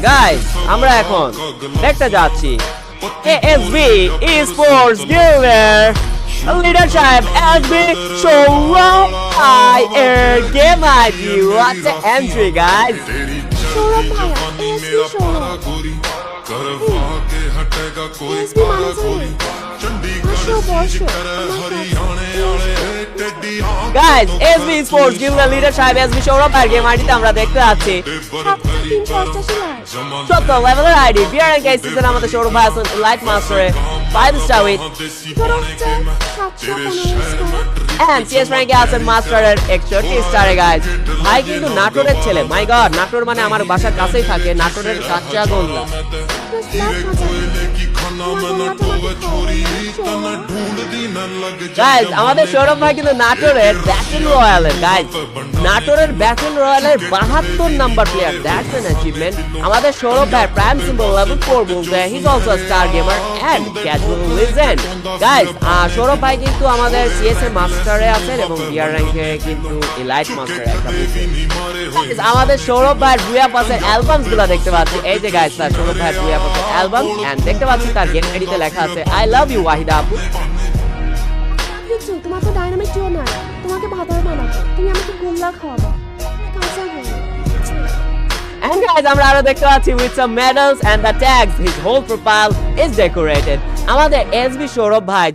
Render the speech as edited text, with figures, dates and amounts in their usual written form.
guys আমরা এখন দেখতে যাচ্ছি এএসবি esports gamer leader সাহেব এসবি সৌরভ আই এর game ID what the entry guys Sourav ভাইয়া এসবি সৌরভ এসবি মানে জানেন 500 বর্ষ guys SB Sports Gamer leader সাহেব SB সৌরভ আর গেম আইডিতে আমরা দেখতে পাচ্ছি 388 সব লেভেলের ID BR and guys season আমাদের সৌরভ ভাই আছেন লাইট মাস্টারে 5 star with and CS rank এ আছেন মাস্টারের 61 স্টারে গাইস ভাই কিন্তু নাটোরের ছেলে মাই গড নাটোর মানে আমার বাসার কাছেই থাকে নাটোরের কাঁচা গোল্লা গাইস আমাদের সৌরভ ভাই কিন্তু নাটোরের ব্যাটল রয়্যালের গাইস নাটোরের ব্যাটল রয়্যালের 72 number player that's an achievement আমাদের সৌরভ ভাই প্রাইম সিম্বল লেভেল 4 বলতে he is also a star gamer and casual legend guys Sourav ভাই কিন্তু আমাদের সিএস এর মাস্টারে আছেন এবং বিআর র্যাঙ্কে কিন্তু এলাইট মাস্টারে একটা Guys, আমাদের সৌরভ ভাইয়ের বুয়া পাসের অ্যালবামস গুলো দেখতে পাচ্ছি এই যে গাইস তার সৌরভ ভাইয়ের বুয়া পাসের অ্যালবাম এন্ড দেখতে পাচ্ছি তার গেম আইডিতে লেখা আছে আই লাভ ইউ ওয়াহিদা আপু কিছু তোমার তো ডাইনামিক টিও না তোমাকে ভাতার বানাবো তুমি আমাকে গোল্লা খাওয়াবো কাঁচা গোল্লা And guys, আমরা আরো দেখতে পাচ্ছি with some medals and the tags his whole profile is decorated আমাদের এসবি সৌরভ ভাই